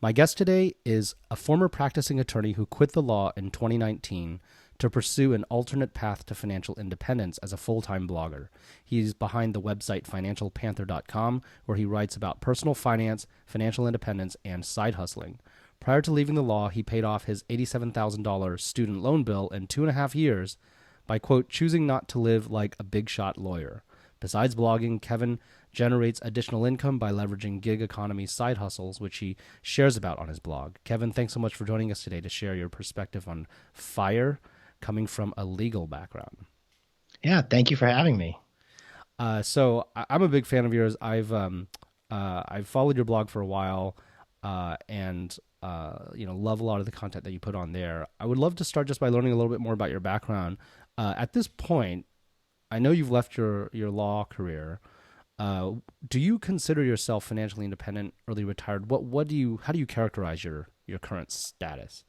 My guest today is a former practicing attorney who quit the law in 2019 to pursue an alternate path to financial independence as a full-time blogger. He's behind the website financialpanther.com, where he writes about personal finance, financial independence, and side hustling. Prior to leaving the law, he paid off his $87,000 student loan bill in 2.5 years by, quote, choosing not to live like a big shot lawyer. Besides blogging, Kevin generates additional income by leveraging gig economy side hustles, which he shares about on his blog. Kevin, thanks so much for joining us today to share your perspective on FIRE coming from a legal background. Yeah, thank you for having me. So I'm a big fan of yours. I've followed your blog for a while, and love a lot of the content that you put on there. I would love to start just by learning a little bit more about your background. At this point, I know you've left your law career. Do you consider yourself financially independent, early retired? How do you characterize your current status?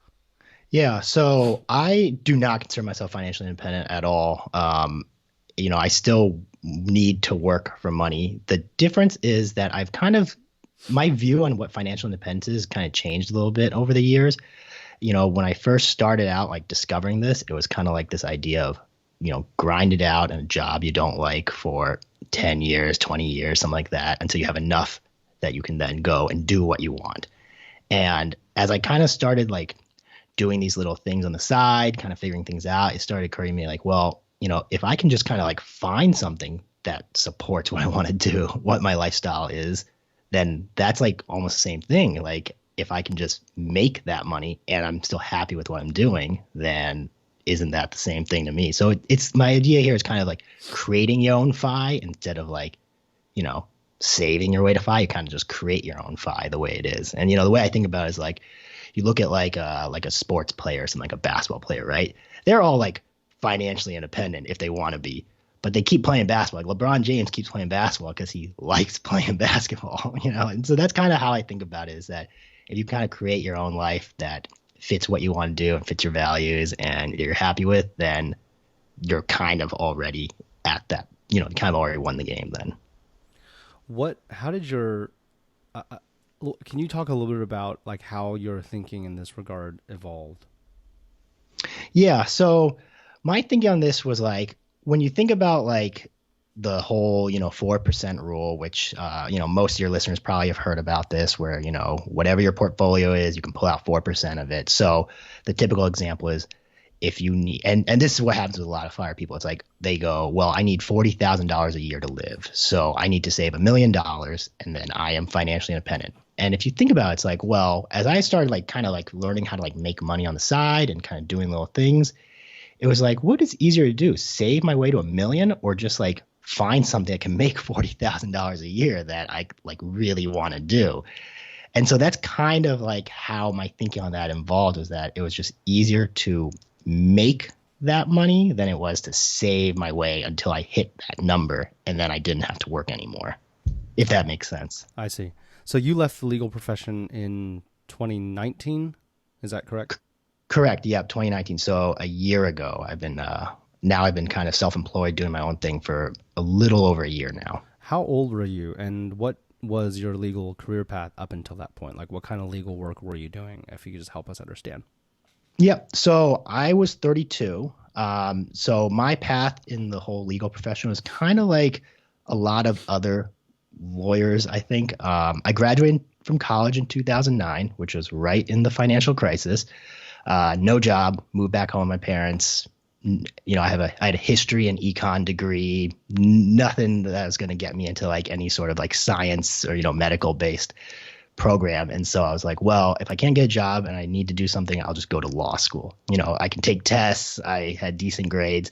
Yeah, so I do not consider myself financially independent at all. I still need to work for money. The difference is that my view on what financial independence is kind of changed a little bit over the years. When I first started out, like discovering this, it was kind of like this idea of, grind it out in a job you don't like for 10 years, 20 years, something like that, until you have enough that you can then go and do what you want. And as I kind of started like doing these little things on the side, kind of figuring things out, it started occurring to me like, well, if I can just kind of like find something that supports what I want to do, what my lifestyle is, then that's like almost the same thing. Like if I can just make that money and I'm still happy with what I'm doing, then isn't that the same thing to me? So it's my idea here is kind of like creating your own FI instead of like, saving your way to FI. You kind of just create your own FI the way it is. And, the way I think about it is like, you look at like a sports player, something like a basketball player, right? They're all like financially independent if they want to be, but they keep playing basketball. Like LeBron James keeps playing basketball because he likes playing basketball, And so that's kind of how I think about it, is that if you kind of create your own life that fits what you want to do and fits your values and you're happy with, then you're kind of already at that, kind of already won the game then. How did can you talk a little bit about like how your thinking in this regard evolved? Yeah. So my thinking on this was like, when you think about like the whole, 4% rule, which, most of your listeners probably have heard about this, where, whatever your portfolio is, you can pull out 4% of it. So the typical example is if you need, and this is what happens with a lot of FIRE people. It's like they go, well, I need $40,000 a year to live. So I need to save $1 million and then I am financially independent. And if you think about it, it's like, well, as I started like kind of like learning how to like make money on the side and kind of doing little things, it was like, what is easier to do? Save my way to $1 million or just like find something that can make $40,000 a year that I like really want to do? And so that's kind of like how my thinking on that involved, was that it was just easier to make that money than it was to save my way until I hit that number and then I didn't have to work anymore, if that makes sense. I see. So you left the legal profession in 2019, is that correct? Correct. Yep. 2019. So a year ago. I've been kind of self-employed doing my own thing for a little over a year now. How old were you, and what was your legal career path up until that point? Like what kind of legal work were you doing, if you could just help us understand? Yep. So I was 32. So my path in the whole legal profession was kind of like a lot of other lawyers, I think. I graduated from college in 2009, which was right in the financial crisis. No job, moved back home with my parents. I had a history and econ degree, nothing that was going to get me into like any sort of like science or, medical based program. And so I was like, well, if I can't get a job and I need to do something, I'll just go to law school. I can take tests. I had decent grades,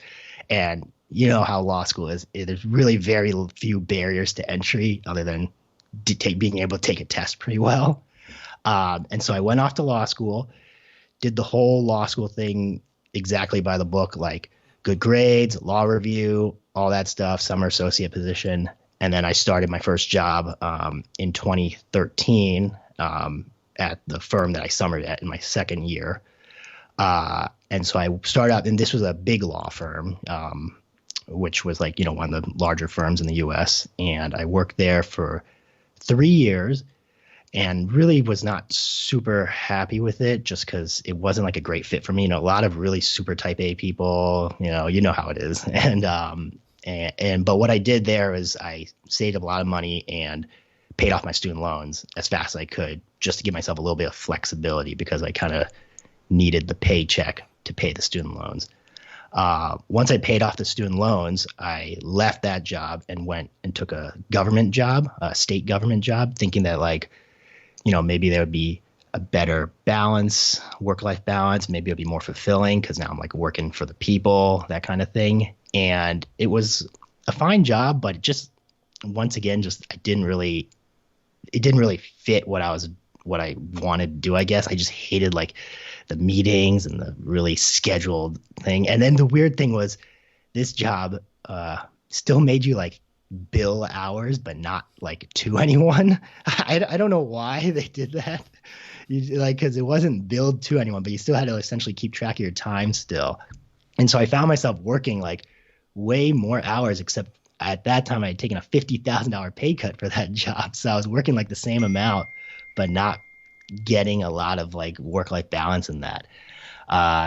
and you know how law school is. There's really very few barriers to entry other than being able to take a test pretty well. And so I went off to law school, did the whole law school thing exactly by the book, like good grades, law review, all that stuff, summer associate position. And then I started my first job in 2013 at the firm that I summered at in my second year. And so I started out, and this was a big law firm, which was like, one of the larger firms in the US. And I worked there for 3 years. and really was not super happy with it just because it wasn't like a great fit for me. A lot of really super type A people, you know how it is. But what I did there is I saved up a lot of money and paid off my student loans as fast as I could just to give myself a little bit of flexibility because I kind of needed the paycheck to pay the student loans. Once I paid off the student loans, I left that job and went and took a government job, a state government job, thinking that maybe there would be a better balance, work-life balance. Maybe it'd be more fulfilling because now I'm like working for the people, that kind of thing. And it was a fine job, but once again, it didn't really fit what I wanted to do, I guess. I just hated like the meetings and the really scheduled thing. And then the weird thing was this job still made you like bill hours, but not like to anyone. I don't know why they did that. Because it wasn't billed to anyone, but you still had to essentially keep track of your time still. And so I found myself working like way more hours, except at that time I had taken a $50,000 pay cut for that job. So I was working like the same amount, but not getting a lot of like work-life balance in that.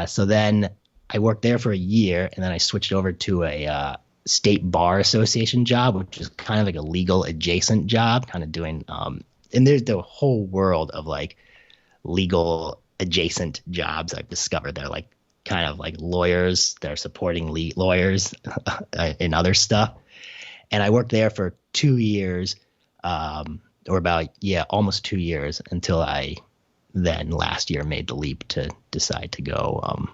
So then I worked there for a year, and then I switched over to a state bar association job, which is kind of like a legal adjacent job, kind of doing and there's the whole world of like legal adjacent jobs I've discovered. They're like kind of like lawyers. They're supporting lawyers in other stuff. And I worked there for 2 years, or about, almost 2 years, until I then last year made the leap to decide to go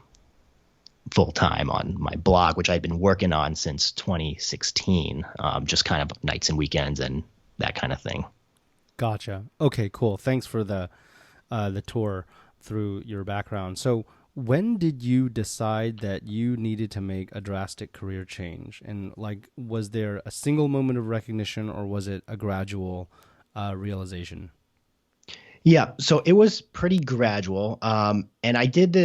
full time on my blog, which I've been working on since 2016, just kind of nights and weekends and that kind of thing. Gotcha. Okay, cool. Thanks for the tour through your background. So when did you decide that you needed to make a drastic career change? And like, was there a single moment of recognition, or was it a gradual realization? Yeah, so it was pretty gradual. And I did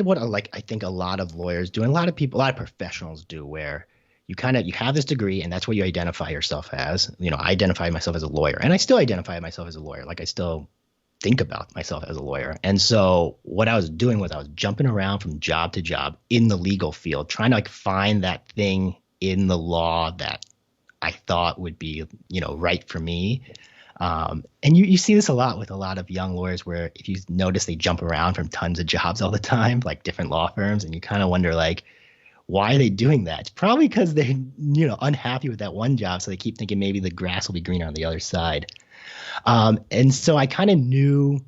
what I think a lot of lawyers do, and a lot of professionals do, where you have this degree and that's what you identify yourself as. I identify myself as a lawyer, and I still identify myself as a lawyer. Like I still think about myself as a lawyer. And so what I was doing was I was jumping around from job to job in the legal field, trying to like find that thing in the law that I thought would be, right for me. And you see this a lot with a lot of young lawyers, where if you notice they jump around from tons of jobs all the time, like different law firms, and you kind of wonder like, why are they doing that? It's probably because they're, unhappy with that one job. So they keep thinking maybe the grass will be greener on the other side. And so I kind of knew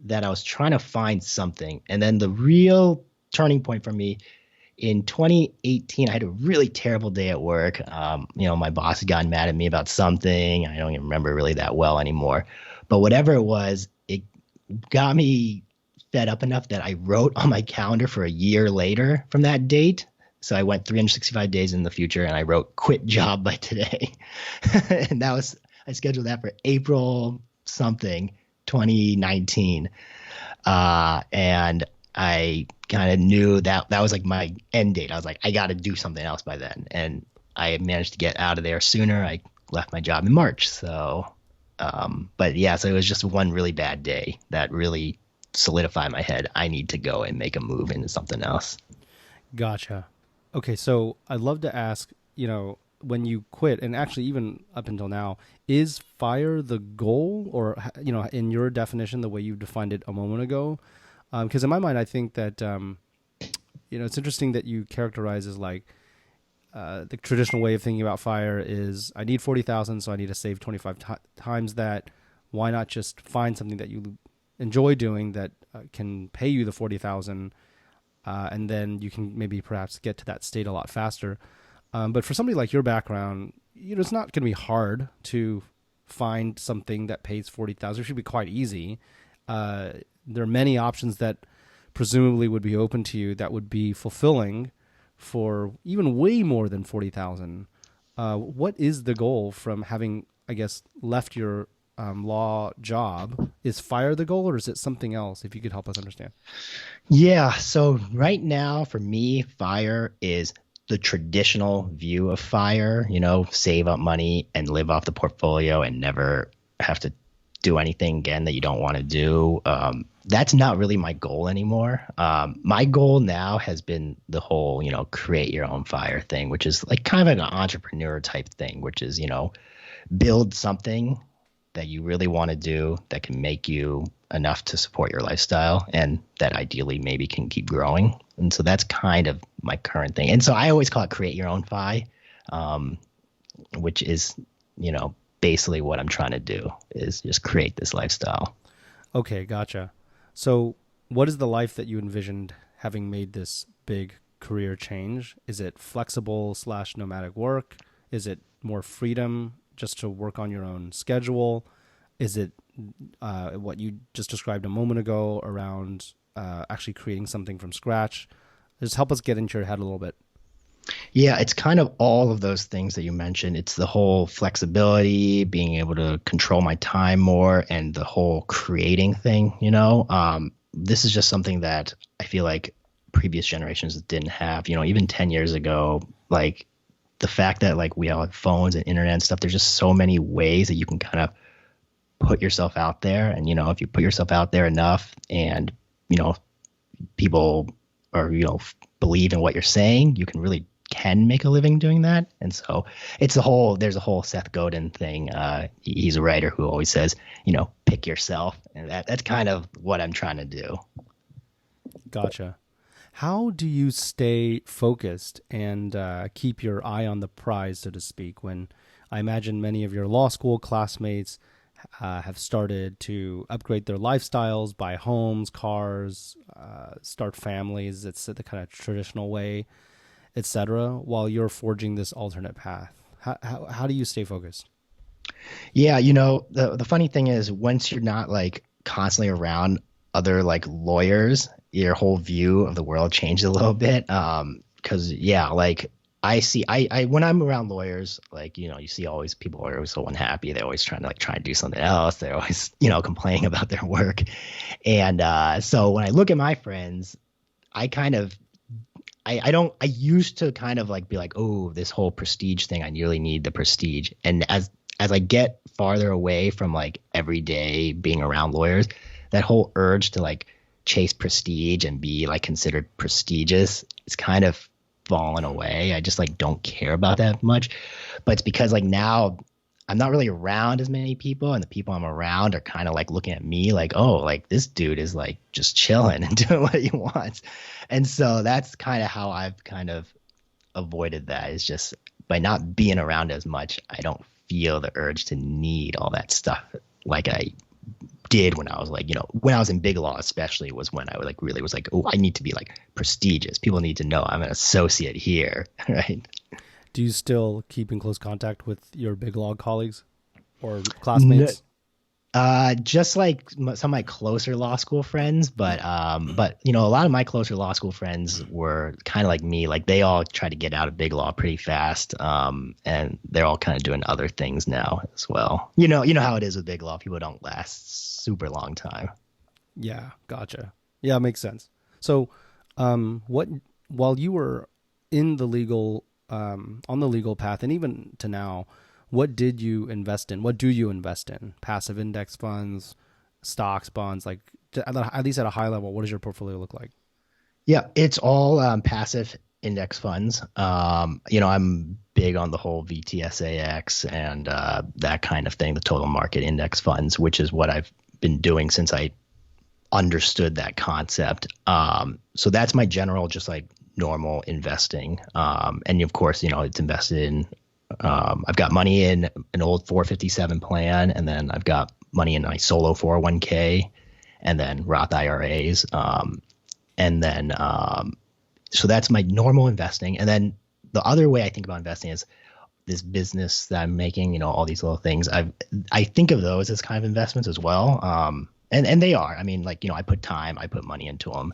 that I was trying to find something. And then the real turning point for me in 2018, I had a really terrible day at work. My boss had gotten mad at me about something. I don't even remember really that well anymore. But whatever it was, it got me fed up enough that I wrote on my calendar for a year later from that date. So I went 365 days in the future, and I wrote "quit job by today." And I scheduled that for April something 2019. And I kind of knew that was like my end date. I was like, I got to do something else by then. And I managed to get out of there sooner. I left my job in March. So, but yeah, so it was just one really bad day that really solidified my head. I need to go and make a move into something else. Gotcha. Okay, so I'd love to ask, when you quit, and actually even up until now, is fire the goal, or, in your definition, the way you defined it a moment ago? Because in my mind, I think that, it's interesting that you characterize as like the traditional way of thinking about fire is I need 40,000, so I need to save 25 times that. Why not just find something that you enjoy doing that can pay you the 40,000, and then you can maybe perhaps get to that state a lot faster. But for somebody like your background, it's not going to be hard to find something that pays 40,000. It should be quite easy. There are many options that presumably would be open to you that would be fulfilling for even way more than 40,000. What is the goal from having, I guess, left your law job? Is fire the goal, or is it something else? If you could help us understand. Yeah. So right now for me, fire is the traditional view of fire, save up money and live off the portfolio and never have to do anything again that you don't want to do. That's not really my goal anymore. My goal now has been the whole, create your own fire thing, which is like kind of an entrepreneur type thing, which is, build something that you really want to do that can make you enough to support your lifestyle and that ideally maybe can keep growing. And so that's kind of my current thing. And so I always call it create your own fi, which is, basically what I'm trying to do is just create this lifestyle. Okay, gotcha. So what is the life that you envisioned having made this big career change? Is it flexible / nomadic work? Is it more freedom just to work on your own schedule? Is it what you just described a moment ago around actually creating something from scratch? Just help us get into your head a little bit. Yeah, it's kind of all of those things that you mentioned. It's the whole flexibility, being able to control my time more, and the whole creating thing. This is just something that I feel like previous generations didn't have. Even 10 years ago, like the fact that like we all have phones and internet and stuff, there's just so many ways that you can kind of put yourself out there. And, if you put yourself out there enough and, people or, believe in what you're saying, you can make a living doing that. And so there's a whole Seth Godin thing. He's a writer who always says, pick yourself. And that's kind of what I'm trying to do. Gotcha. How do you stay focused and keep your eye on the prize, so to speak, when I imagine many of your law school classmates have started to upgrade their lifestyles, buy homes, cars, start families. It's the kind of traditional way, etc., while you're forging this alternate path. How do you stay focused? Yeah, the funny thing is once you're not like constantly around other like lawyers, your whole view of the world changes a little bit. Because like I when I'm around lawyers, like, you see always people are always so unhappy. They're always trying to do something else. They're always, complaining about their work. And so when I look at my friends, I kind of I used to kind of like be like, oh, this whole prestige thing, I really need the prestige. And as I get farther away from like every day being around lawyers, that whole urge to like chase prestige and be like considered prestigious is kind of fallen away. I just like don't care about that much. But it's because like now I'm not really around as many people, and the people I'm around are kind of like looking at me like, oh, like this dude is like just chilling and doing what he wants. And so that's kind of how I've kind of avoided that, is just by not being around as much, I don't feel the urge to need all that stuff like I did when I was like, when I was in big law, especially, was when I was like really was like, oh, I need to be like prestigious. People need to know I'm an associate here, right? Do you still keep in close contact with your big law colleagues or classmates? Just like some of my closer law school friends, but a lot of my closer law school friends were kind of like me. Like they all tried to get out of big law pretty fast, and they're all kind of doing other things now as well. You know how it is with big law; people don't last super long time. Yeah, gotcha. Yeah, it makes sense. So, while you were in the legal on the legal path, and even to now, what did you invest in? What do you invest in? Passive index funds, stocks, bonds, like at least at a high level, what does your portfolio look like? Yeah, it's all passive index funds. I'm big on the whole VTSAX and that kind of thing, the total market index funds, which is what I've been doing since I understood that concept. So that's my general, just like normal investing. And of course, it's invested in, I've got money in an old 457 plan, and then I've got money in my solo 401k, and then Roth IRAs. So that's my normal investing. And then the other way I think about investing is this business that I'm making, all these little things. I think of those as kind of investments as well. And they are. I mean, like, I put time, I put money into them.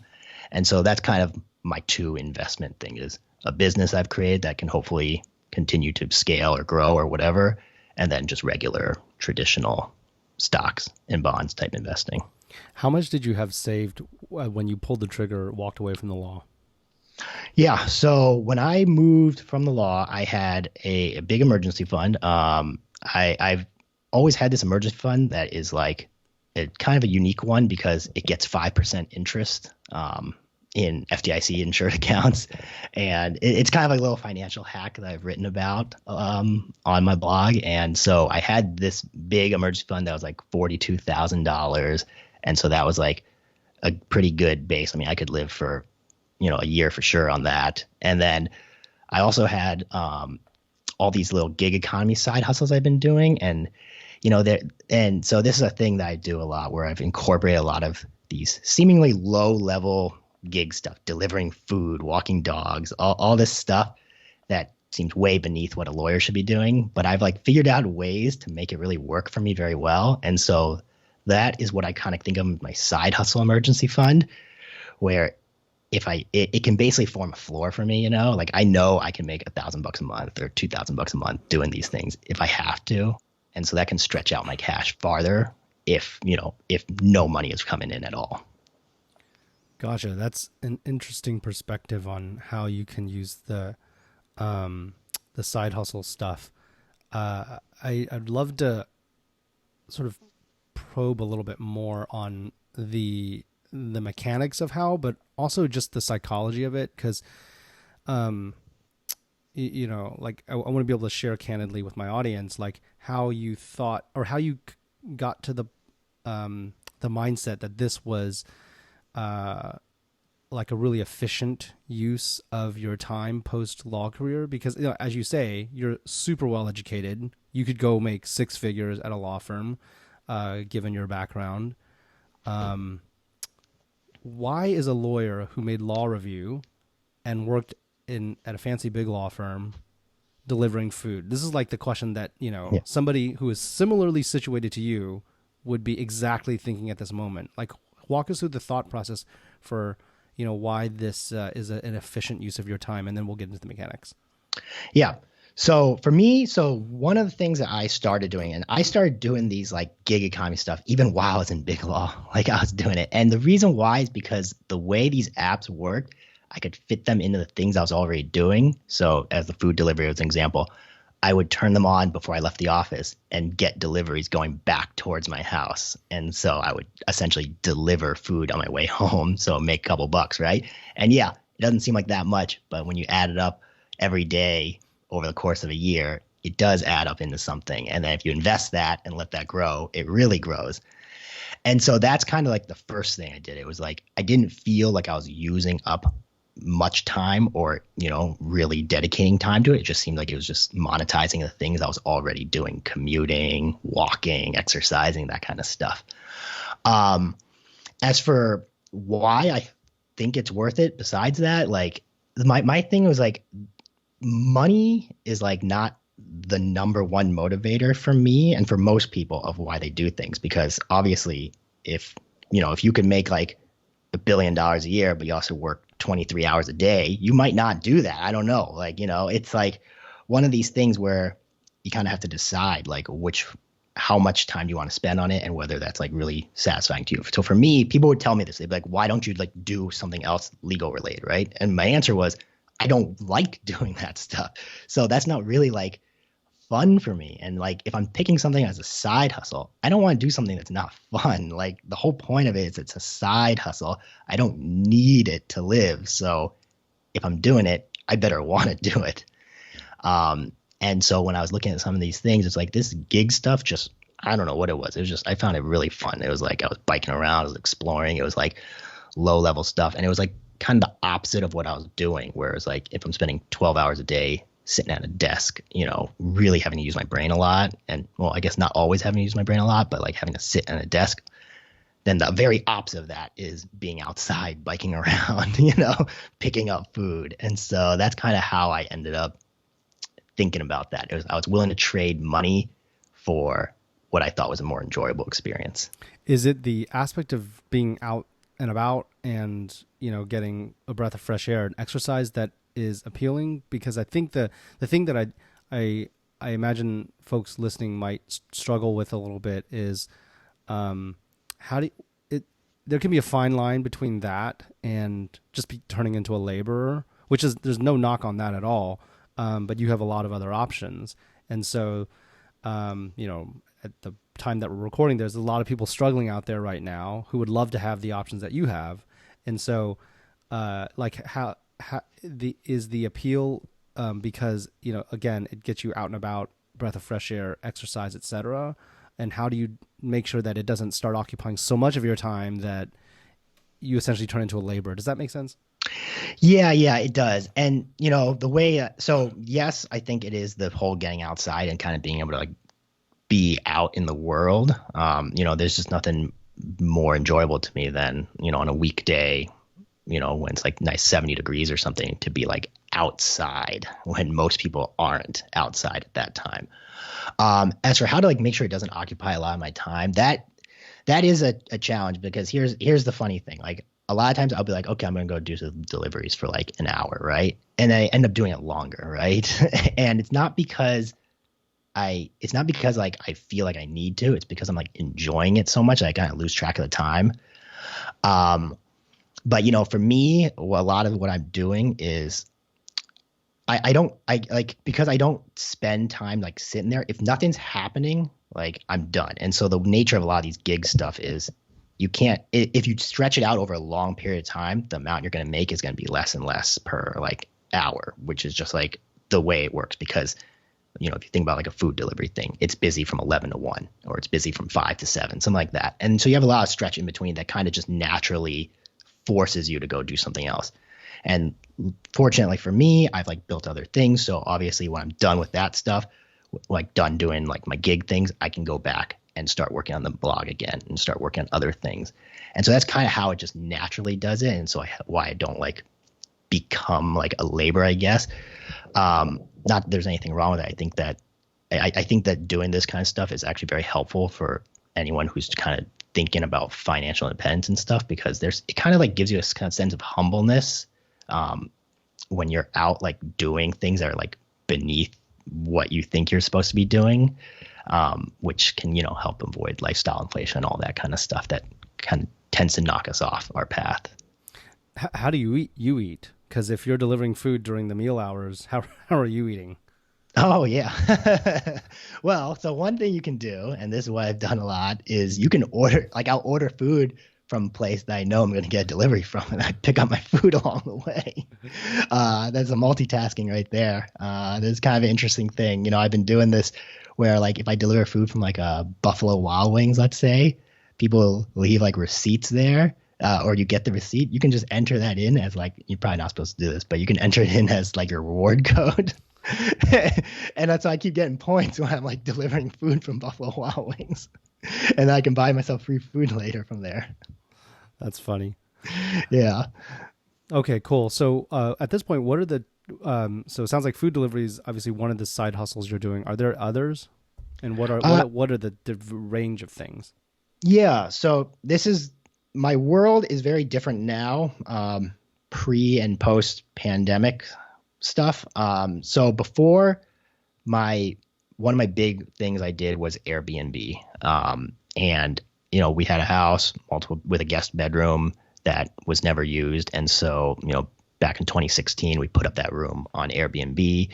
And so that's kind of my two investment thing, is a business I've created that can hopefully continue to scale or grow or whatever, and then just regular traditional stocks and bonds type investing. How much did you have saved when you pulled the trigger, walked away from the law? Yeah. So when I moved from the law, I had a big emergency fund. I've always had this emergency fund that is like kind of a unique one because it gets 5% interest in FDIC insured accounts. And it's kind of like a little financial hack that I've written about on my blog. And so I had this big emergency fund that was like $42,000. And so that was like a pretty good base. I mean, I could live for, a year for sure on that. And then I also had all these little gig economy side hustles I've been doing. And, and so this is a thing that I do a lot where I've incorporated a lot of these seemingly low level gig stuff, delivering food, walking dogs, all this stuff that seems way beneath what a lawyer should be doing. But I've like figured out ways to make it really work for me very well. And so that is what I kind of think of my side hustle emergency fund, where if it can basically form a floor for me, like I know I can make $1,000 a month or $2,000 a month doing these things if I have to. And so that can stretch out my cash farther if no money is coming in at all. Gotcha. That's an interesting perspective on how you can use the side hustle stuff. I'd love to sort of probe a little bit more on the mechanics of how, but also just the psychology of it. Cause, like I want to be able to share candidly with my audience, like how you thought or how you got to the mindset that this was, like a really efficient use of your time post law career, because as you say, you're super well educated. You could go make six figures at a law firm, given your background. Why is a lawyer who made law review and worked at a fancy big law firm delivering food? This is like the question that, somebody who is similarly situated to you would be exactly thinking at this moment. Like, walk us through the thought process for, why this is an efficient use of your time, and then we'll get into the mechanics. Yeah. So for me, one of the things that I started doing, and I started doing these like gig economy stuff even while I was in big law, like I was doing it. And the reason why is because the way these apps work, I could fit them into the things I was already doing. So as the food delivery as an example, I would turn them on before I left the office and get deliveries going back towards my house. And so I would essentially deliver food on my way home. So make a couple bucks, right? And yeah, it doesn't seem like that much, but when you add it up every day over the course of a year, it does add up into something. And then if you invest that and let that grow, it really grows. And so that's kind of like the first thing I did. It was like, I didn't feel like I was using up much time or, really dedicating time to it. It just seemed like it was just monetizing the things I was already doing, commuting, walking, exercising, that kind of stuff. As for why I think it's worth it, besides that, like my thing was like, money is like not the number one motivator for me and for most people of why they do things, because obviously if you could make like $1 billion a year, but you also work 23 hours a day, you might not do that. I don't know. Like, it's like one of these things where you kind of have to decide like how much time do you want to spend on it and whether that's like really satisfying to you. So for me, people would tell me this. They'd be like, why don't you like do something else legal related, right? And my answer was, I don't like doing that stuff. So that's not really like fun for me. And like, if I'm picking something as a side hustle, I don't want to do something that's not fun. Like the whole point of it is it's a side hustle. I don't need it to live. So if I'm doing it, I better want to do it. And so when I was looking at some of these things, it's like this gig stuff, just, I don't know what it was. It was just, I found it really fun. It was like, I was biking around, I was exploring. It was like low level stuff. And it was like kind of the opposite of what I was doing. Whereas like if I'm spending 12 hours a day sitting at a desk, really having to use my brain a lot. And well, I guess not always having to use my brain a lot, but like having to sit at a desk, then the very opposite of that is being outside, biking around, picking up food. And so that's kind of how I ended up thinking about that. I was willing to trade money for what I thought was a more enjoyable experience. Is it the aspect of being out and about and, getting a breath of fresh air and exercise that is appealing? Because I think the thing that I imagine folks listening might struggle with a little bit is there can be a fine line between that and just be turning into a laborer, which is, there's no knock on that at all. But you have a lot of other options. And so, at the time that we're recording, there's a lot of people struggling out there right now who would love to have the options that you have. And so, like how is the appeal, because, you know, again, it gets you out and about, breath of fresh air, exercise, etc. And how do you make sure that it doesn't start occupying so much of your time that you essentially turn into a laborer? Does that make sense? Yeah, it does. And, you know, the way, so yes, I think it is the whole getting outside and kind of being able to like be out in the world. You know, there's just nothing more enjoyable to me than, you know, on a weekday, you know, when it's like nice 70 degrees or something, to be like outside when most people aren't outside at that time. As for how to like make sure it doesn't occupy a lot of my time, that is a challenge, because here's the funny thing. Like a lot of times I'll be like, okay, I'm going to go do some deliveries for like an hour. Right. And I end up doing it longer. Right. And it's not because like I feel like I need to. It's because I'm like enjoying it so much that I kind of lose track of the time. But you know, for me, a lot of what I'm doing is because I don't spend time like sitting there. If nothing's happening, like I'm done. And so the nature of a lot of these gig stuff is you can't, if you stretch it out over a long period of time, the amount you're going to make is going to be less and less per like hour, which is just like the way it works. Because, you know, if you think about like a food delivery thing, it's busy from 11 to 1, or it's busy from 5 to 7, something like that. And so you have a lot of stretch in between that kind of just naturally forces you to go do something else. And fortunately for me, I've like built other things. So obviously when I'm done with that stuff, like done doing like my gig things, I can go back and start working on the blog again and start working on other things. And so that's kind of how it just naturally does it. And so why I don't like become like a laborer, I guess. Not that there's anything wrong with it. I think that doing this kind of stuff is actually very helpful for anyone who's kind of thinking about financial independence and stuff, because it kind of like gives you a kind of sense of humbleness when you're out like doing things that are like beneath what you think you're supposed to be doing, which can, you know, help avoid lifestyle inflation and all that kind of stuff that kind of tends to knock us off our path. How do you eat? Because if you're delivering food during the meal hours, how are you eating? Oh, yeah. Well, so one thing you can do, and this is what I've done a lot, is you can order, like I'll order food from a place that I know I'm going to get a delivery from, and I pick up my food along the way. That's a multitasking right there. That's kind of an interesting thing. You know, I've been doing this where like if I deliver food from like a Buffalo Wild Wings, let's say, people leave like receipts there. Or you get the receipt, you can just enter that in as like, you're probably not supposed to do this, but you can enter it in as like your reward code. And that's why I keep getting points when I'm like delivering food from Buffalo Wild Wings. And I can buy myself free food later from there. That's funny. Yeah. Okay, cool. So at this point, what are the, so it sounds like food delivery is obviously one of the side hustles you're doing. Are there others? And what are the range of things? Yeah. So my world is very different now, pre and post pandemic stuff. So before, one of my big things I did was Airbnb. And you know, we had a house with a guest bedroom that was never used. And so, you know, back in 2016, we put up that room on Airbnb,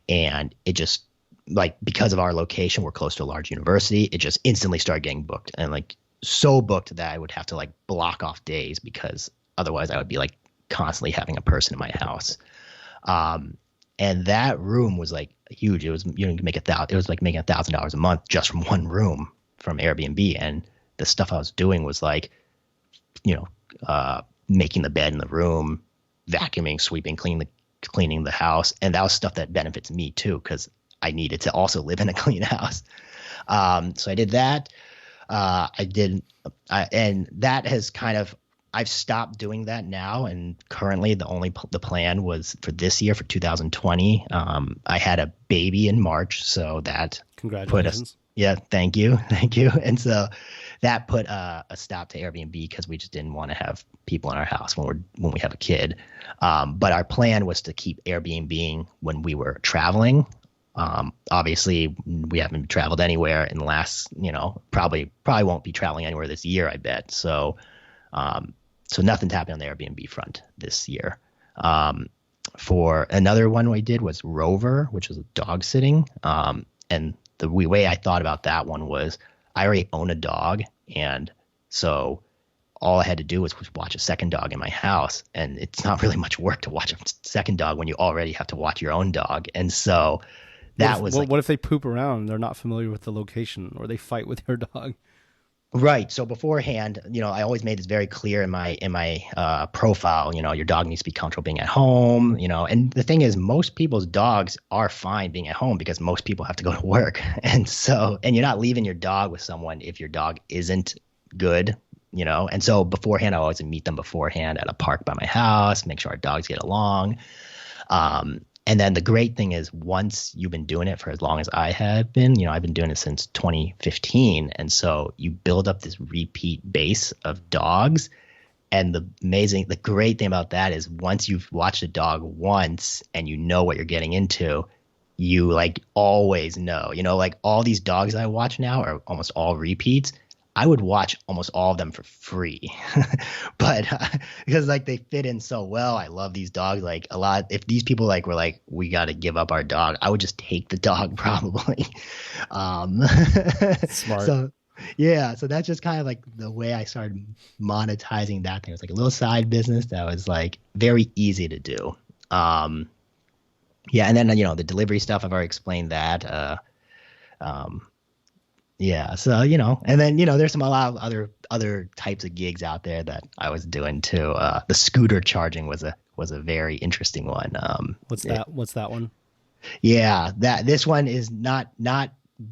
and it just like, because of our location, we're close to a large university, it just instantly started getting booked, and like so booked that I would have to like block off days, because otherwise I would be like constantly having a person in my house. And that room was like huge. It was, you know, you can make it was like making $1,000 a month just from one room from Airbnb. And the stuff I was doing was like, you know, making the bed in the room, vacuuming, sweeping, cleaning the house. And that was stuff that benefits me too, because I needed to also live in a clean house. So I did that. And that has kind of, I've stopped doing that now. And currently the plan was for this year, for 2020. I had a baby in March. So that Congratulations. Yeah, thank you. Thank you. And so that put a stop to Airbnb, because we just didn't want to have people in our house when we have a kid. But our plan was to keep Airbnb when we were traveling. Obviously we haven't traveled anywhere in the last, you know, probably won't be traveling anywhere this year, I bet. So nothing's happened on the Airbnb front this year. For another one we did was Rover, which was dog sitting. And the way I thought about that one was I already own a dog, and so all I had to do was watch a second dog in my house, and it's not really much work to watch a second dog when you already have to watch your own dog. And so that was like, what if they poop around? They're not familiar with the location, or they fight with your dog. right. So beforehand, I always made this very clear in my profile. Your dog needs to be comfortable being at home. And the thing is, most people's dogs are fine being at home because most people have to go to work, and you're not leaving your dog with someone if your dog isn't good. And so beforehand, I always meet them beforehand at a park by my house, make sure our dogs get along. And then the great thing is, once you've been doing it for as long as I have been, I've been doing it since 2015. And so you build up this repeat base of dogs. And the great thing about that is once you've watched a dog once and you know what you're getting into, you like always know, like all these dogs I watch now are almost all repeats. I would watch almost all of them for free, but because like they fit in so well. I love these dogs. Like a lot, if these people like were like, we got to give up our dog, I would just take the dog probably. Smart. So yeah, so that's just kind of like the way I started monetizing that thing. It was like a little side business that was like very easy to do. Yeah, and then the delivery stuff, I've already explained that. Yeah, so and then there's a lot of other types of gigs out there that I was doing too. The scooter charging was a very interesting one. What's that? What's that one? Yeah, this one is not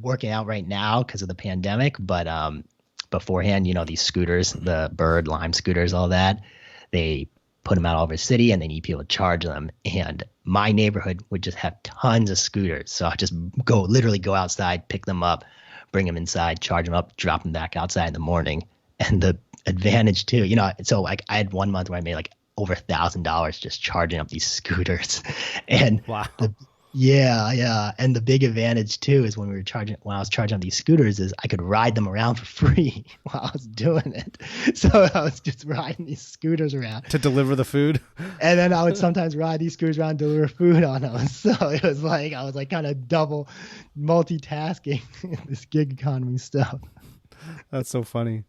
working out right now because of the pandemic, but beforehand, these scooters, the Bird, Lime scooters, all that, they put them out all over the city and they need people to charge them. And my neighborhood would just have tons of scooters, so I just literally go outside, pick them up, bring them inside, charge them up, drop them back outside in the morning. And the advantage too, so like I had 1 month where I made like over $1,000 just charging up these scooters. And wow. Yeah. And the big advantage too is when I was charging up these scooters is I could ride them around for free while I was doing it. So I was just riding these scooters around to deliver the food. And then I would sometimes ride these scooters around and deliver food on them. So it was like, I was like kind of double multitasking this gig economy stuff. That's so funny.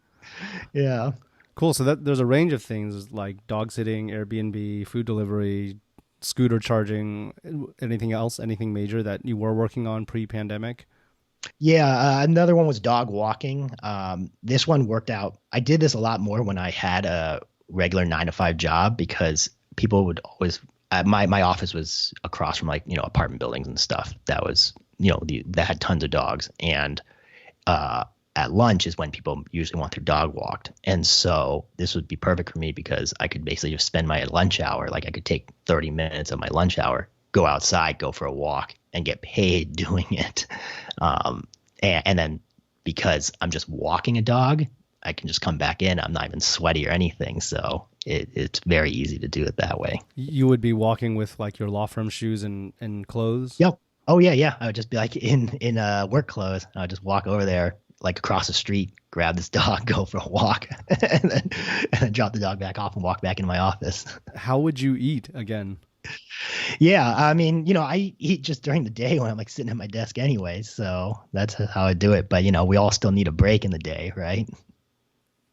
Yeah. Cool. So there's a range of things like dog sitting, Airbnb, food delivery, scooter charging. Anything major that you were working on pre-pandemic? Yeah, another one was dog walking. This one worked out. I did this a lot more when I had a regular 9 to 5 job because people would always my office was across from like apartment buildings and stuff that was that had tons of dogs, and at lunch is when people usually want their dog walked. And so this would be perfect for me because I could basically just spend my lunch hour, like I could take 30 minutes of my lunch hour, go outside, go for a walk, and get paid doing it. And then because I'm just walking a dog, I can just come back in. I'm not even sweaty or anything. So it's very easy to do it that way. You would be walking with like your law firm shoes and clothes? Yep. Oh, yeah. I would just be like in work clothes. I would just walk over there, like across the street, grab this dog, go for a walk, and then drop the dog back off and walk back into my office. How would you eat again? Yeah, I mean, I eat just during the day when I'm like sitting at my desk anyway, so that's how I do it. But we all still need a break in the day, right?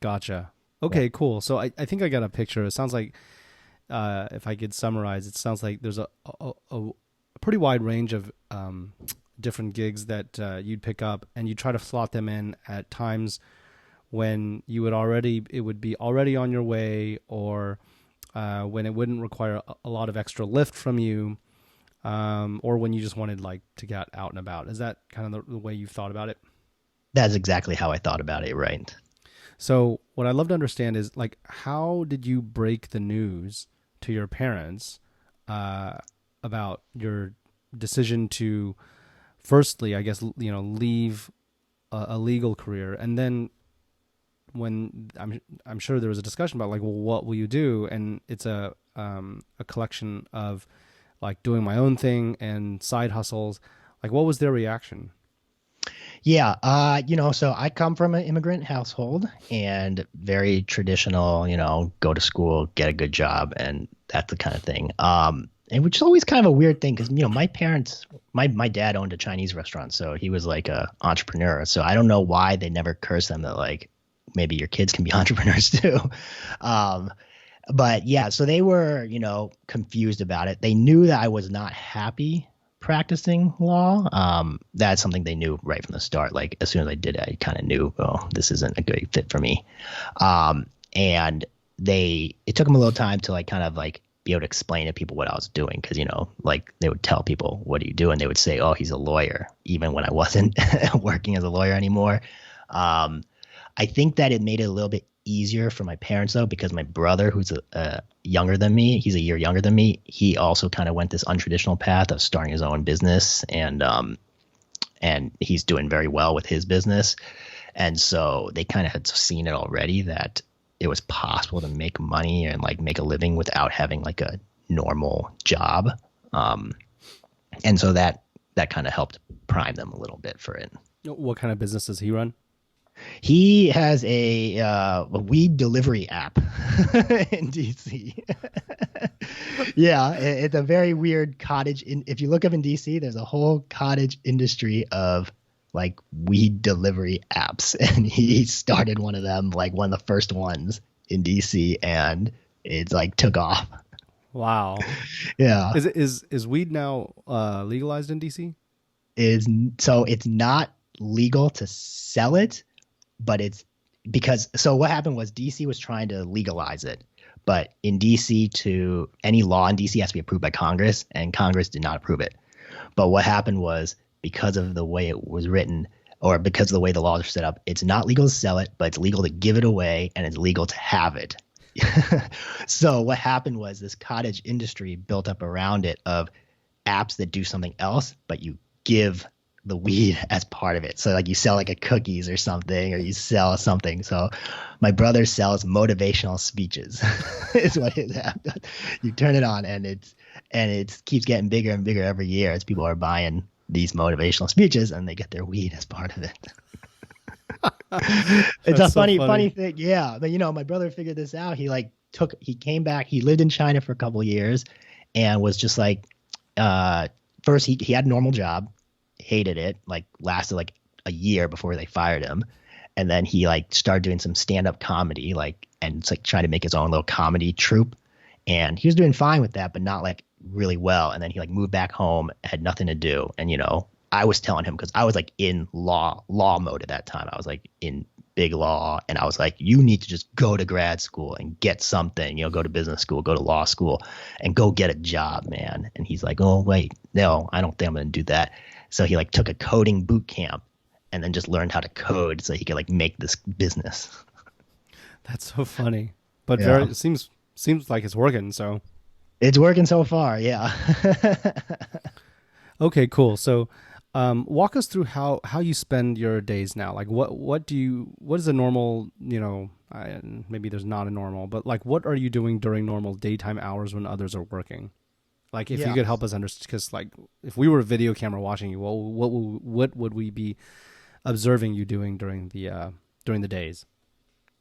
Gotcha. Okay, cool. So I think I got a picture. It sounds like, if I could summarize, it sounds like there's a pretty wide range of different gigs that you'd pick up, and you try to slot them in at times when it would be already on your way, or when it wouldn't require a lot of extra lift from you, or when you just wanted like to get out and about. Is that kind of the way you've thought about it? That's exactly how I thought about it, right? So what I'd love to understand is like, how did you break the news to your parents about your decision to, firstly, I guess, leave a legal career, and then when I'm sure there was a discussion about like, well, what will you do? And it's a collection of like doing my own thing and side hustles. Like, what was their reaction? Yeah, so I come from an immigrant household and very traditional, go to school, get a good job, and that's the kind of thing. and which is always kind of a weird thing because my parents, my dad owned a Chinese restaurant, so he was like a entrepreneur. So I don't know why they never cursed them that like maybe your kids can be entrepreneurs too. Um, but yeah, so they were confused about it. They knew that I was not happy practicing law. That's something they knew right from the start. Like as soon as I did it, I kind of knew, oh, this isn't a good fit for me. And it took them a little time to like kind of like be able to explain to people what I was doing because like they would tell people, what do you do? And they would say, oh, he's a lawyer, even when I wasn't working as a lawyer anymore. I think that it made it a little bit easier for my parents though, because my brother, who's younger than me, he's a year younger than me, he also kind of went this untraditional path of starting his own business, and he's doing very well with his business. And so they kind of had seen it already that it was possible to make money and like make a living without having like a normal job. And so that kind of helped prime them a little bit for it. What kind of business does he run? He has a weed delivery app in DC. Yeah, it's a very weird cottage. If you look up in DC, there's a whole cottage industry of like weed delivery apps, and he started one of them, like one of the first ones in DC, and it's like took off. Wow. Yeah. Is weed now legalized in DC? So it's not legal to sell it, but it's because so what happened was DC was trying to legalize it, but in DC, to any law in DC has to be approved by Congress, and Congress did not approve it. But what happened was, because of the way it was written, or because of the way the laws are set up, it's not legal to sell it, but it's legal to give it away, and it's legal to have it. So what happened was this cottage industry built up around it of apps that do something else, but you give the weed as part of it. So like you sell like a cookies or something, or you sell something. So my brother sells motivational speeches is what his app does. You turn it on and it keeps getting bigger and bigger every year as people are buying these motivational speeches and they get their weed as part of it. It's a funny thing. Yeah. But my brother figured this out. He came back, he lived in China for a couple of years and was just like, first he had a normal job, hated it, like lasted like a year before they fired him. And then he like started doing some stand-up comedy, like, and it's like trying to make his own little comedy troupe. And he was doing fine with that, but not like really well. And then he like moved back home, had nothing to do. And, I was telling him, because I was like in law mode at that time. I was like in big law. And I was like, you need to just go to grad school and get something, go to business school, go to law school and go get a job, man. And he's like, oh, wait, no, I don't think I'm going to do that. So he like took a coding boot camp and then just learned how to code so he could like make this business. That's so funny. But Yeah. it seems like it's working, so. It's working so far, yeah. Okay, cool. So walk us through how you spend your days now. Like what is a normal, maybe there's not a normal, but like what are you doing during normal daytime hours when others are working? Like if you could help us understand, because like if we were a video camera watching you, well, what would we be observing you doing during the days?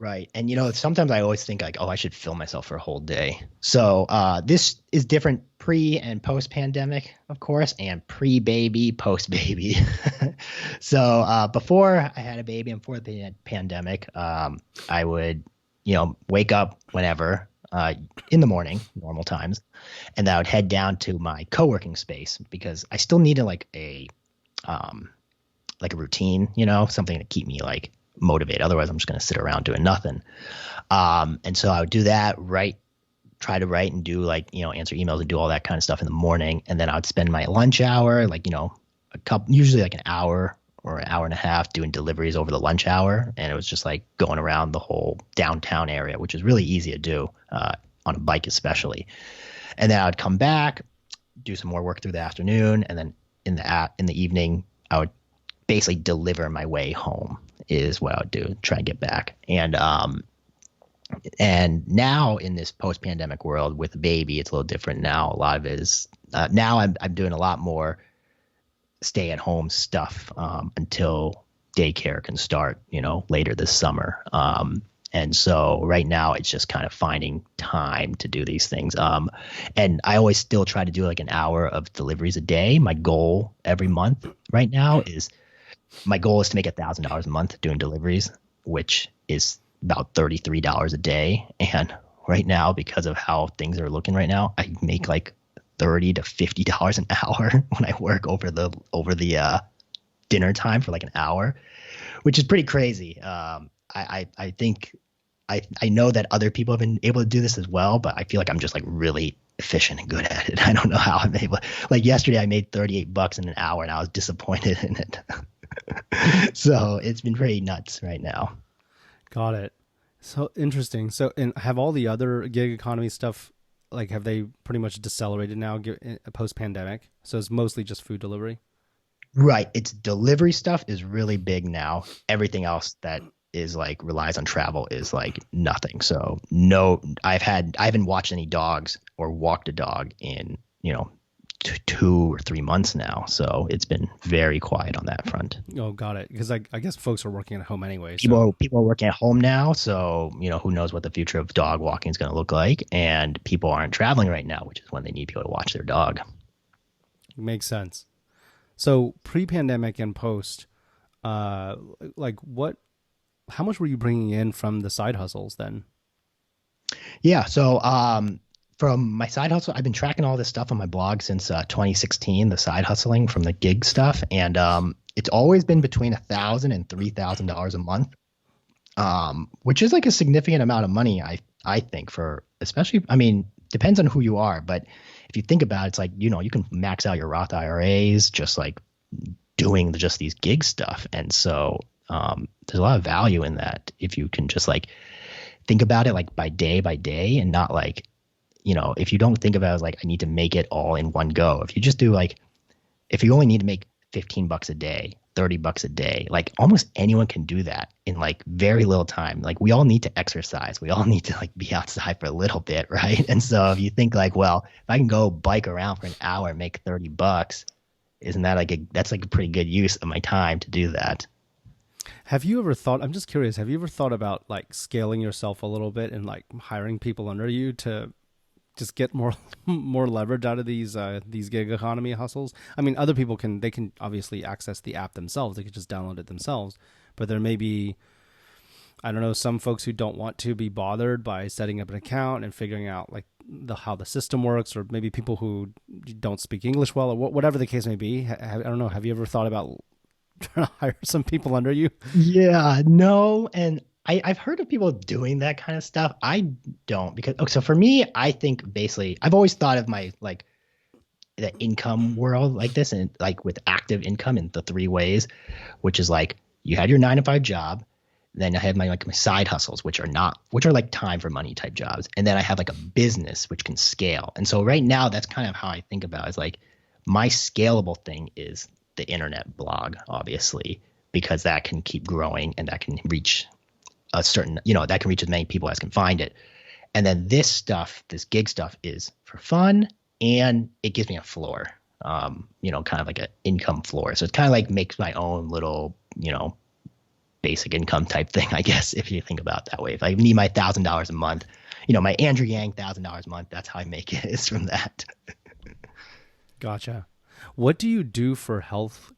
Right. And sometimes I always think like, oh, I should film myself for a whole day. So this is different pre and post pandemic, of course, and pre-baby, post-baby. So before I had a baby and before the pandemic, I would, wake up whenever in the morning, normal times, and then I would head down to my co-working space because I still needed like a routine, something to keep me like motivated. Otherwise, I'm just going to sit around doing nothing. And so I would do that, try to write and do like, answer emails and do all that kind of stuff in the morning. And then I would spend my lunch hour, like, usually like an hour or an hour and a half doing deliveries over the lunch hour. And it was just like going around the whole downtown area, which is really easy to do on a bike, especially. And then I would come back, do some more work through the afternoon. And then in the evening, I would basically deliver my way home is what I would do, try and get back. And now in this post-pandemic world with a baby, it's a little different now. A lot of it is now I'm doing a lot more stay-at-home stuff until daycare can start, later this summer. And so right now it's just kind of finding time to do these things. And I always still try to do like an hour of deliveries a day. My goal every month right now is my goal is to make $1,000 a month doing deliveries, which is about $33 a day. And right now, because of how things are looking right now, I make like $30 to $50 an hour when I work over the dinner time for like an hour, which is pretty crazy. I think I know that other people have been able to do this as well, but I feel like I'm just like really efficient and good at it. I don't know how I'm able. Like yesterday, I made $38 in an hour, and I was disappointed in it. So it's been pretty nuts right now. Got it. So interesting. So, and have all the other gig economy stuff, like, have they pretty much decelerated now post pandemic? So it's mostly just food delivery. Right. It's delivery stuff is really big now. Everything else that is like relies on travel is like nothing. So no, I haven't watched any dogs or walked a dog in, 2 or 3 months now. So it's been very quiet on that front. Oh, got it. Because I guess folks are working at home anyway. So People are working at home now, so who knows what the future of dog walking is going to look like, and people aren't traveling right now, which is when they need people to watch their dog. it makes sense. So pre pandemic and post, uh, like what, how much were you bringing in from the side hustles then? Yeah, so from my side hustle, I've been tracking all this stuff on my blog since 2016, the side hustling from the gig stuff, and it's always been between $1,000 and $3,000 a month, which is like a significant amount of money. I think for especially, I mean, depends on who you are, but if you think about it, it's like you can max out your Roth IRAs just like doing just these gig stuff, and so there's a lot of value in that if you can just like think about it like by day and not like if you don't think about it as like I need to make it all in one go. If you just do like if you only need to make $15 a day, $30 a day, like almost anyone can do that in like very little time. Like we all need to exercise. We all need to like be outside for a little bit, right? And so if you think like, well, if I can go bike around for an hour and make $30, isn't that like that's like a pretty good use of my time to do that? Have you ever thought, I'm just curious, have you ever thought about like scaling yourself a little bit and like hiring people under you to just get more more leverage out of these gig economy hustles? I mean, other people can obviously access the app themselves. They could just download it themselves. But there may be, I don't know, some folks who don't want to be bothered by setting up an account and figuring out like how the system works, or maybe people who don't speak English well, or whatever the case may be. I don't know. Have you ever thought about trying to hire some people under you? Yeah, no, and I've heard of people doing that kind of stuff. I don't because so for me, I think basically I've always thought of my like the income world like this and like with active income in the three ways, which is like you had your 9 to 5 job, then I have my side hustles, which are like time for money type jobs, and then I have like a business which can scale. And so right now, that's kind of how I think about it, is like my scalable thing is the internet blog, obviously, because that can keep growing and that can reach a certain, that can reach as many people as can find it. And then this gig stuff is for fun and it gives me a floor, kind of like an income floor. So it's kind of like makes my own little, basic income type thing, I guess, if you think about it that way. If I need my $1,000 a month, my Andrew Yang $1,000 a month, that's how I make it is from that. Gotcha. What do you do for health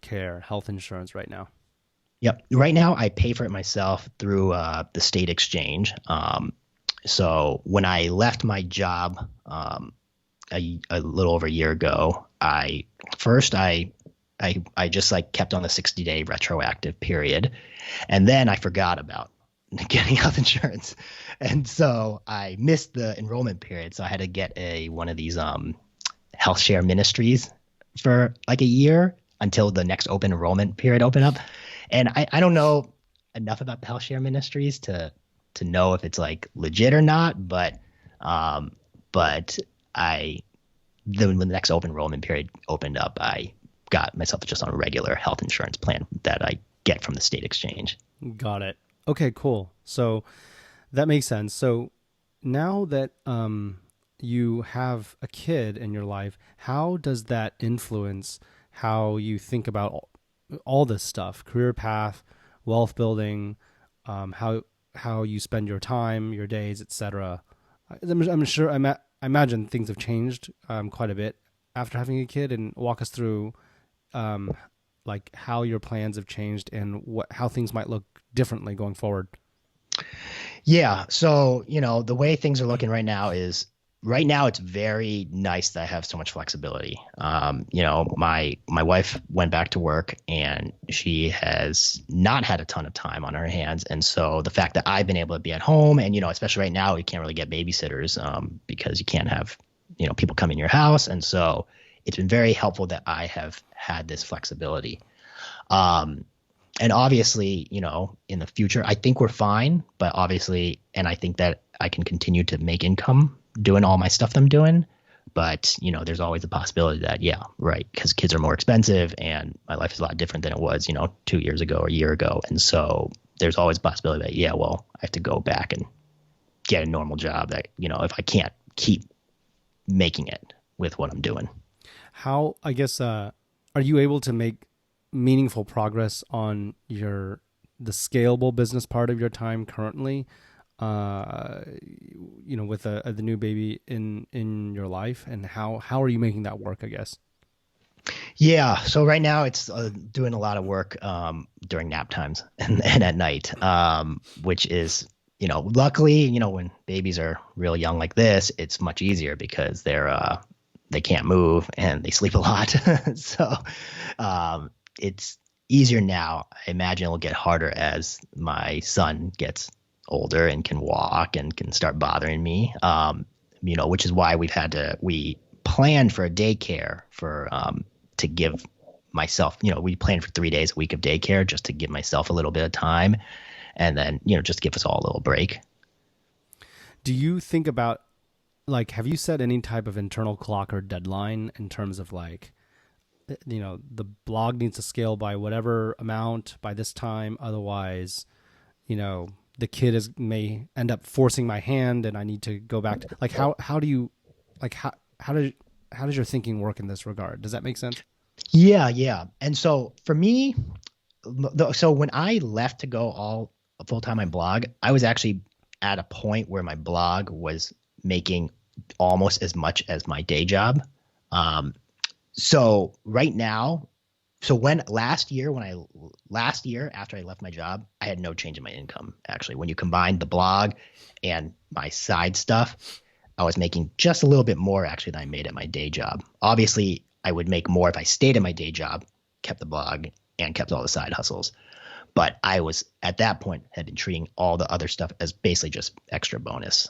insurance right now? Yep. Right now, I pay for it myself through the state exchange. So when I left my job a little over a year ago, I just like kept on the 60-day retroactive period, and then I forgot about getting health insurance, and so I missed the enrollment period. So I had to get one of these health share ministries for like a year until the next open enrollment period opened up. And I don't know enough about the health share ministries to know if it's like legit or not, but when the next open enrollment period opened up, I got myself just on a regular health insurance plan that I get from the state exchange. Got it. Okay, cool. So that makes sense. So now that you have a kid in your life, how does that influence how you think about all this stuff, career path, wealth building, how how you spend your time, your days, etc. I'm sure I imagine things have changed quite a bit after having a kid, and walk us through um, like how your plans have changed and how things might look differently going forward. Yeah. So, the way things are looking right now is right now it's very nice that I have so much flexibility. My wife went back to work and she has not had a ton of time on her hands. And so the fact that I've been able to be at home and, especially right now, you can't really get babysitters because you can't have, people come in your house. And so it's been very helpful that I have had this flexibility. And obviously, in the future, I think we're fine, but obviously, and I think that I can continue to make income doing all my stuff that I'm doing. But, there's always a possibility that, yeah, right, because kids are more expensive and my life is a lot different than it was, 2 years ago or a year ago. And so there's always a possibility that, yeah, well, I have to go back and get a normal job that, if I can't keep making it with what I'm doing. How, I guess, are you able to make meaningful progress on the scalable business part of your time currently, with the new baby in your life, and how are you making that work, I guess? Yeah. So right now it's doing a lot of work during nap times and at night, which is, luckily, when babies are real young like this, it's much easier because they can't move and they sleep a lot. So it's easier now. I imagine it'll get harder as my son gets older and can walk and can start bothering me. Which is why we planned for a daycare to give myself, we planned for 3 days a week of daycare just to give myself a little bit of time and then, just give us all a little break. Do you think about, have you set any type of internal clock or deadline in terms of the blog needs to scale by whatever amount by this time? Otherwise, the kid may end up forcing my hand and I need to go back to how does your thinking work in this regard? Does that make sense? Yeah. And so for me, so when I left to go all full time on my blog, I was actually at a point where my blog was making almost as much as my day job. So right now, last year after I left my job, I had no change in my income. Actually, when you combine the blog and my side stuff, I was making just a little bit more actually than I made at my day job. Obviously, I would make more if I stayed at my day job, kept the blog, and kept all the side hustles. But I was at that point had been treating all the other stuff as basically just extra bonus.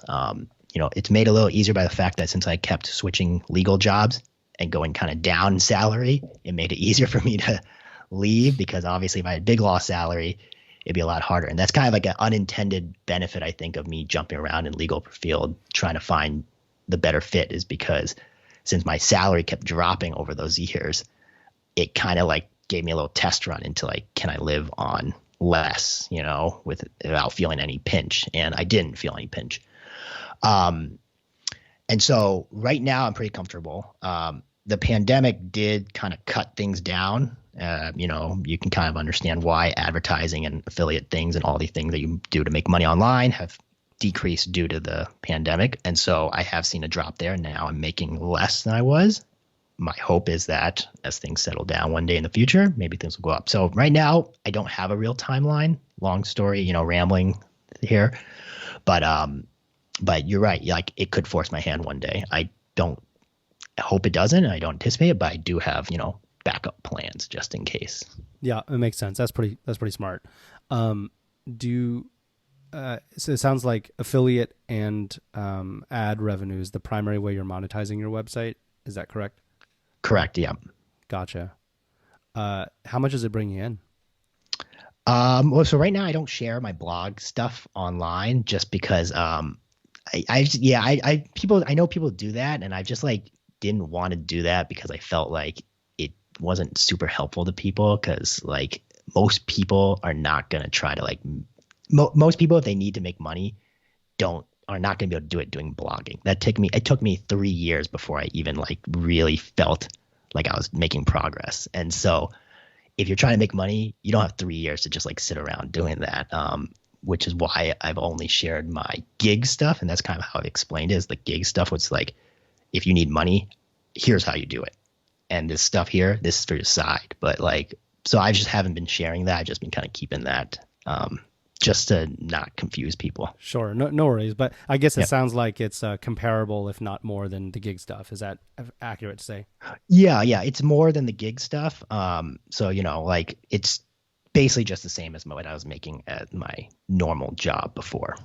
It's made a little easier by the fact that since I kept switching legal jobs and going kind of down in salary, it made it easier for me to leave because obviously if I had big law salary, it'd be a lot harder. And that's kind of like an unintended benefit, I think, of me jumping around in legal field, trying to find the better fit is because since my salary kept dropping over those years, it kind of gave me a little test run into can I live on less, without feeling any pinch. And I didn't feel any pinch. And so right now I'm pretty comfortable. The pandemic did kind of cut things down. You can kind of understand why advertising and affiliate things and all the things that you do to make money online have decreased due to the pandemic. And so I have seen a drop there. Now I'm making less than I was. My hope is that as things settle down one day in the future, maybe things will go up. So right now I don't have a real timeline. Long story, rambling here. But you're right. It could force my hand one day. I hope it doesn't. I don't anticipate it, but I do have, backup plans just in case. Yeah, it makes sense. That's pretty smart. So it sounds like affiliate and ad revenue is the primary way you're monetizing your website. Is that correct? Correct. Yeah. Gotcha. How much is it bringing in? Well, so right now I don't share my blog stuff online just because I know people do that, and I just didn't want to do that because I felt like it wasn't super helpful to people because most people are not going to try to most people, if they need to make money, are not going to be able to do it doing blogging. It took me 3 years before I even really felt like I was making progress. And so if you're trying to make money, you don't have 3 years to just sit around doing that. which is why I've only shared my gig stuff. And that's kind of how I've explained it, is the gig stuff was like, if you need money, here's how you do it. And this stuff here, this is for your side. But like, so I just haven't been sharing that. I've just been kind of keeping that just to not confuse people. Sure, no worries. But I guess it Yep. sounds like it's comparable, if not more, than the gig stuff. Is that accurate to say? Yeah, yeah. It's more than the gig stuff. So, like it's basically just the same as what I was making at my normal job before.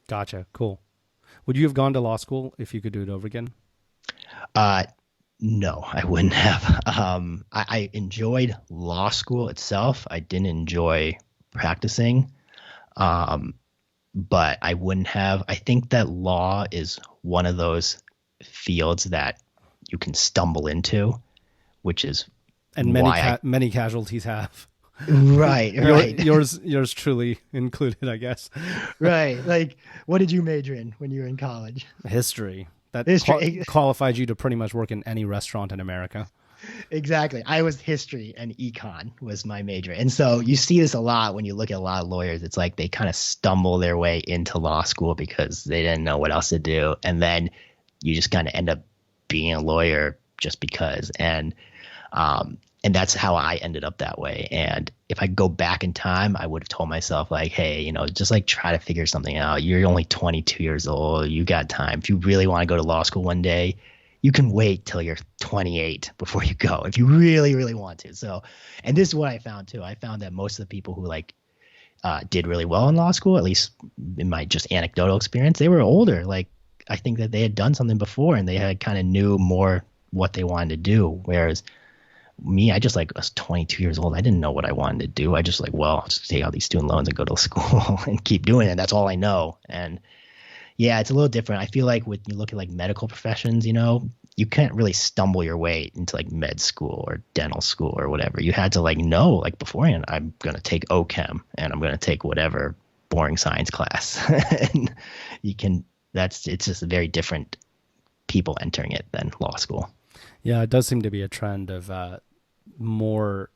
Gotcha. Cool. Would you have gone to law school if you could do it over again? Uh, no, I wouldn't have. I enjoyed law school itself. I didn't enjoy practicing. But I wouldn't have. I think that law is one of those fields that you can stumble into, which is And why many casualties have. right, right, Yours truly included, I guess. right. Like, what did you major in when you were in college? History. That History. qualified you to pretty much work in any restaurant in America. Exactly. I was history and econ was my major. And so you see this a lot when you look at a lot of lawyers. It's like they kind of stumble their way into law school because they didn't know what else to do. And then you just kind of end up being a lawyer just because. And that's how I ended up that way. And if I go back in time, I would have told myself like, hey, just like try to figure something out. You're only 22 years old. You got time. If you really want to go to law school one day, you can wait till you're 28 before you go if you really, really want to. So, and this is what I found too. I found that most of the people who did really well in law school, at least in my just anecdotal experience, they were older. Like I think that they had done something before and they had kind of knew more what they wanted to do. Whereas me, I was 22 years old. I didn't know what I wanted to do. I just I'll just take out these student loans and go to school and keep doing it. That's all I know. And yeah, it's a little different. I feel like when you look at like medical professions, you can't really stumble your way into like med school or dental school or whatever. You had to know like beforehand, I'm going to take OChem and I'm going to take whatever boring science class. And it's just a very different people entering it than law school. Yeah, it does seem to be a trend of more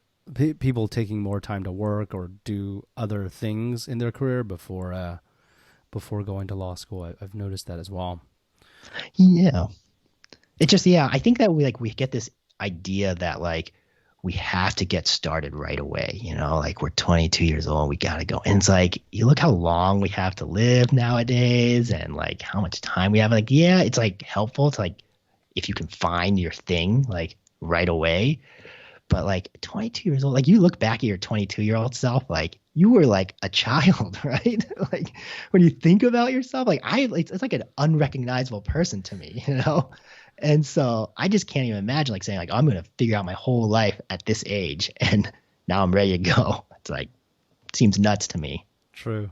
people taking more time to work or do other things in their career before going to law school. I've noticed that as well. Yeah. It just, yeah, I think that we get this idea that we have to get started right away, like we're 22 years old, we got to go. And it's like, you look how long we have to live nowadays and how much time we have. Yeah, it's helpful to if you can find your thing right away. But 22 years old, you look back at your 22-year-old self, you were a child, right? When you think about yourself, it's like an unrecognizable person to me, And so I just can't even imagine saying I'm going to figure out my whole life at this age and now I'm ready to go. It's seems nuts to me. True.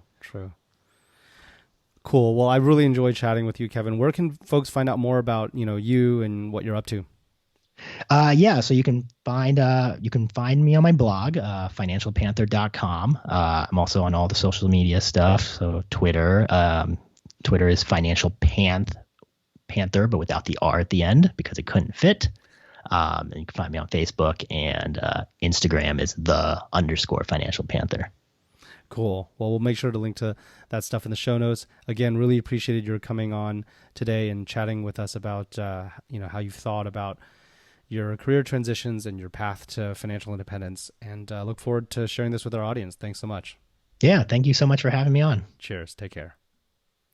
Cool. Well, I really enjoyed chatting with you, Kevin. Where can folks find out more about, you and what you're up to? Yeah, so you can find me on my blog, financialpanther.com. I'm also on all the social media stuff. So Twitter is Financial Panther, but without the R at the end because it couldn't fit. And you can find me on Facebook, and Instagram is _Financial Panther. Cool. Well, we'll make sure to link to that stuff in the show notes. Again, really appreciated your coming on today and chatting with us about how you've thought about your career transitions and your path to financial independence. And look forward to sharing this with our audience. Thanks so much. Yeah, thank you so much for having me on. Cheers. Take care.